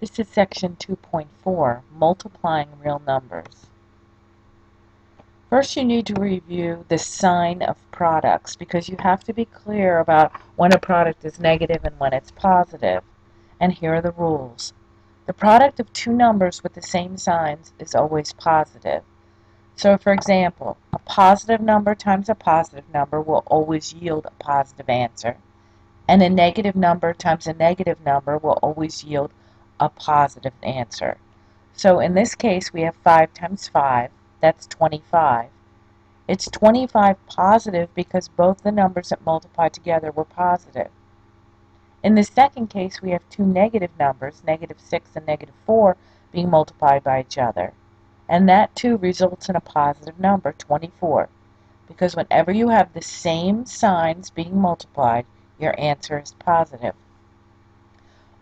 This is section 2.4, multiplying real numbers. First, you need to review the sign of products because you have to be clear about when a product is negative and when it's positive. And here are the rules. The product of two numbers with the same signs is always positive. So, for example, a positive number times a positive number will always yield a positive answer, and a negative number times a negative number will always yield a positive answer. So in this case, we have 5 times 5, that's 25. It's 25 positive because both the numbers that multiply together were positive. In the second case, we have two negative numbers, negative 6 and negative 4, being multiplied by each other. And that too results in a positive number, 24, because whenever you have the same signs being multiplied, your answer is positive.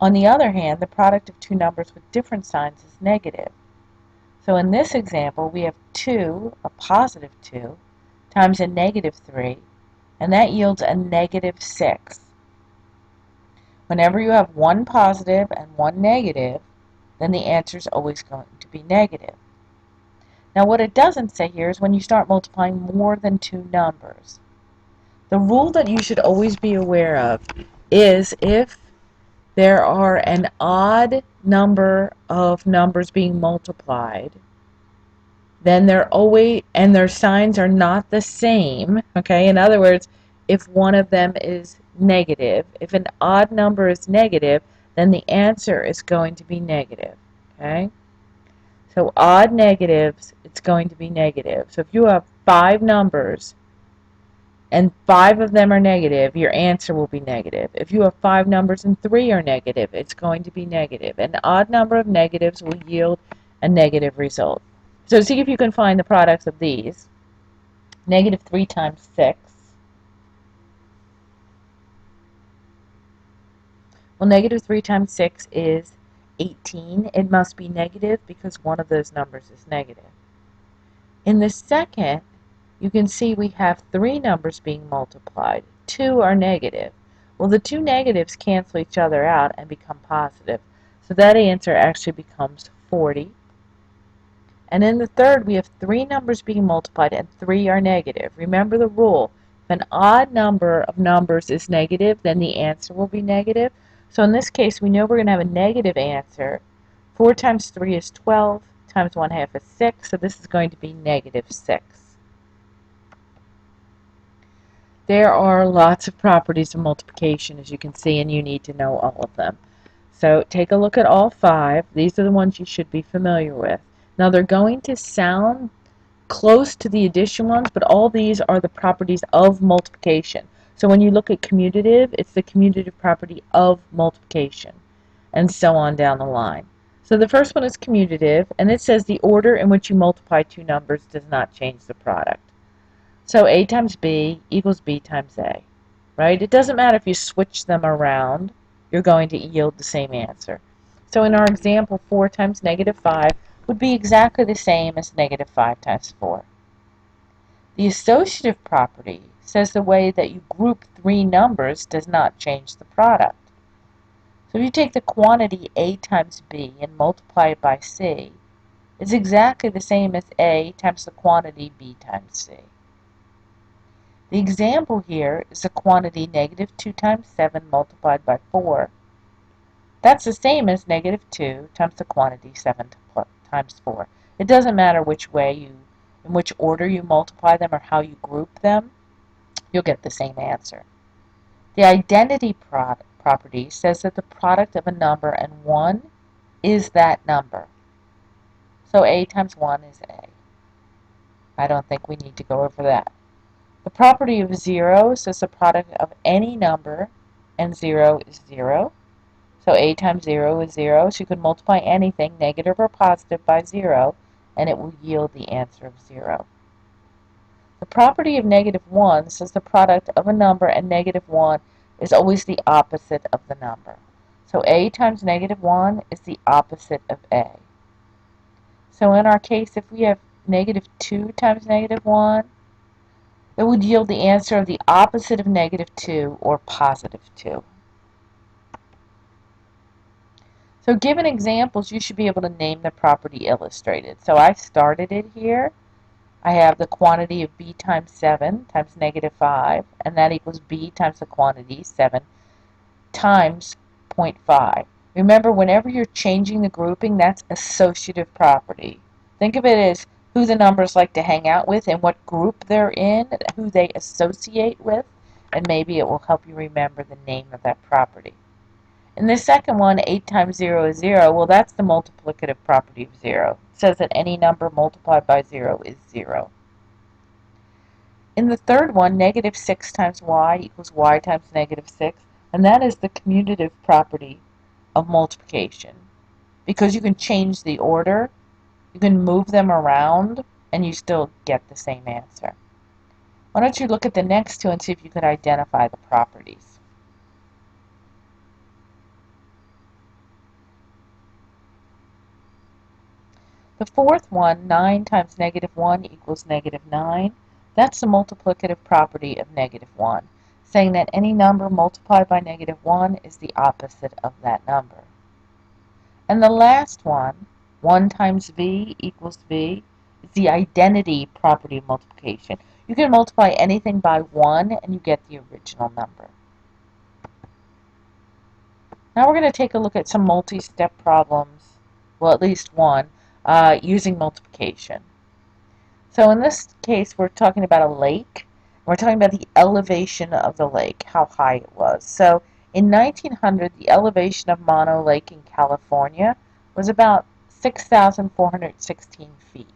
On the other hand, the product of two numbers with different signs is negative. So in this example, we have 2, a positive 2, times a negative 3, and that yields a negative 6. Whenever you have one positive and one negative, then the answer is always going to be negative. Now what it doesn't say here is when you start multiplying more than two numbers. The rule that you should always be aware of is if there are an odd number of numbers being multiplied, then they're always, and their signs are not the same, okay? In other words, if one of them is negative, if an odd number is negative, then the answer is going to be negative, okay? So odd negatives, it's going to be negative. So if you have 5 numbers and 5 of them are negative, your answer will be negative. If you have 5 numbers and 3 are negative, it's going to be negative. An odd number of negatives will yield a negative result. So see if you can find the products of these. Negative 3 times 6. Well, negative 3 times 6 is 18. It must be negative because one of those numbers is negative. In the second, you can see we have 3 numbers being multiplied. 2 are negative. Well, the two negatives cancel each other out and become positive. So that answer actually becomes 40. And in the third, we have 3 numbers being multiplied and 3 are negative. Remember the rule. If an odd number of numbers is negative, then the answer will be negative. So in this case, we know we're going to have a negative answer. 4 times 3 is 12, times 1/2 is 6, so this is going to be negative 6. There are lots of properties of multiplication, as you can see, and you need to know all of them. So take a look at all 5. These are the ones you should be familiar with. Now they're going to sound close to the addition ones, but all these are the properties of multiplication. So when you look at commutative, it's the commutative property of multiplication, and so on down the line. So the first one is commutative, and it says the order in which you multiply two numbers does not change the product. So A times B equals B times A, right? It doesn't matter if you switch them around, you're going to yield the same answer. So in our example, 4 times negative 5 would be exactly the same as negative 5 times 4. The associative property says the way that you group 3 numbers does not change the product. So if you take the quantity A times B and multiply it by C, it's exactly the same as A times the quantity B times C. The example here is the quantity negative 2 times 7 multiplied by 4. That's the same as negative 2 times the quantity 7 times 4. It doesn't matter which way in which order you multiply them or how you group them, you'll get the same answer. The identity property says that the product of a number and 1 is that number. So A times 1 is A. I don't think we need to go over that. The property of 0 says the product of any number and 0 is 0. So A times 0 is 0, so you can multiply anything, negative or positive, by 0, and it will yield the answer of 0. The property of negative 1 says the product of a number and negative 1 is always the opposite of the number. So A times negative 1 is the opposite of A. So in our case, if we have negative 2 times negative 1, it would yield the answer of the opposite of negative 2, or positive 2. So given examples, you should be able to name the property illustrated. So I started it here. I have the quantity of b times 7 times negative 5, and that equals b times the quantity 7 times 0.5. Remember, whenever you're changing the grouping, that's associative property. Think of it as who the numbers like to hang out with and what group they're in, who they associate with, and maybe it will help you remember the name of that property. In the second one, 8 times 0 is 0. Well, that's the multiplicative property of 0. It says that any number multiplied by 0 is 0. In the third one, negative 6 times y equals y times negative 6. And that is the commutative property of multiplication. Because you can change the order, you can move them around, and you still get the same answer. Why don't you look at the next two and see if you can identify the properties. The fourth one, 9 times negative 1 equals negative 9. That's the multiplicative property of negative 1, saying that any number multiplied by negative 1 is the opposite of that number. And the last one, 1 times v equals v, is the identity property of multiplication. You can multiply anything by 1 and you get the original number. Now we're going to take a look at some multi-step problems, well, at least one, using multiplication. So in this case, we're talking about a lake. We're talking about the elevation of the lake, how high it was. So in 1900, the elevation of Mono Lake in California was about 6,416 feet.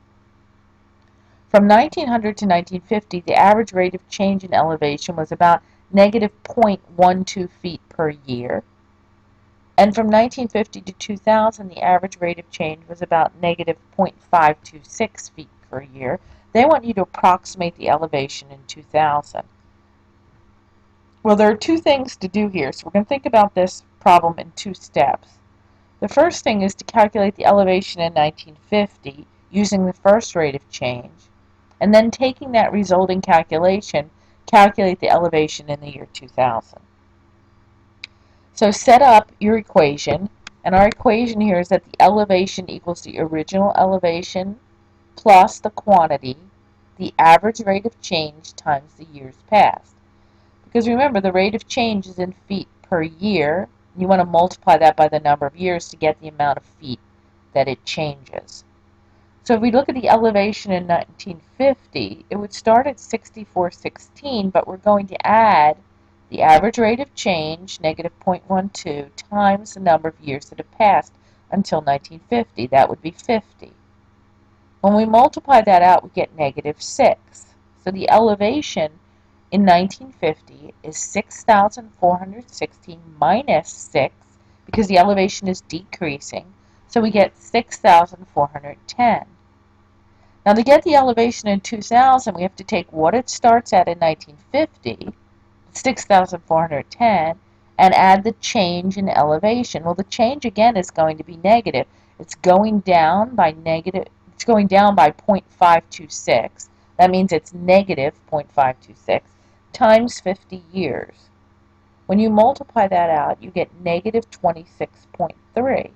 From 1900 to 1950, the average rate of change in elevation was about negative 0.12 feet per year. And from 1950 to 2000, the average rate of change was about negative 0.526 feet per year. They want you to approximate the elevation in 2000. Well, there are two things to do here, so we're going to think about this problem in two steps. The first thing is to calculate the elevation in 1950 using the first rate of change, and then taking that resulting calculation, calculate the elevation in the year 2000. So set up your equation, and our equation here is that the elevation equals the original elevation plus the quantity, the average rate of change times the years past. Because remember, the rate of change is in feet per year. You want to multiply that by the number of years to get the amount of feet that it changes. So if we look at the elevation in 1950, it would start at 6416, but we're going to add the average rate of change, negative 0.12, times the number of years that have passed until 1950. That would be 50. When we multiply that out, we get negative 6. So the elevation in 1950 is 6,416 minus 6, because the elevation is decreasing. So we get 6,410. Now to get the elevation in 2000, we have to take what it starts at in 1950, 6,410, and add the change in elevation. Well, the change again is going to be negative. It's going down by 0.526. That means it's negative 0.526 times 50 years. When you multiply that out, you get negative 26.3.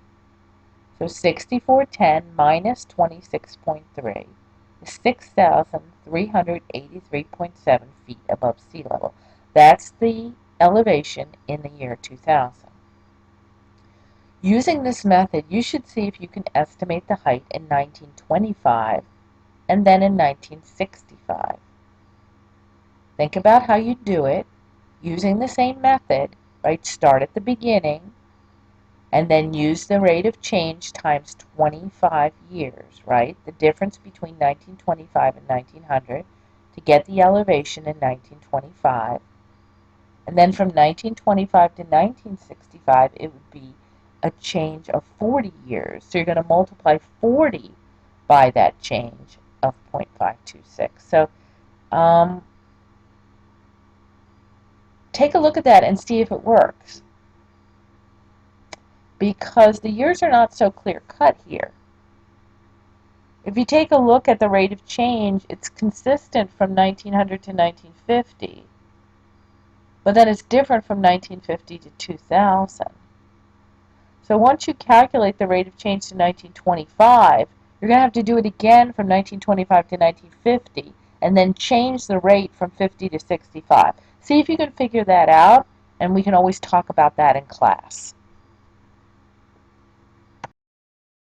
So 6410 minus 26.3 is 6,383.7 feet above sea level. That's the elevation in the year 2000. Using this method, you should see if you can estimate the height in 1925 and then in 1965. Think about how you do it using the same method, right? Start at the beginning and then use the rate of change times 25 years, right? The difference between 1925 and 1900 to get the elevation in 1925. And then from 1925 to 1965, it would be a change of 40 years. So you're going to multiply 40 by that change of 0.526. So take a look at that and see if it works. Because the years are not so clear-cut here. If you take a look at the rate of change, it's consistent from 1900 to 1950. But then it's different from 1950 to 2000. So once you calculate the rate of change to 1925, you're going to have to do it again from 1925 to 1950, and then change the rate from 50 to 65. See if you can figure that out, and we can always talk about that in class.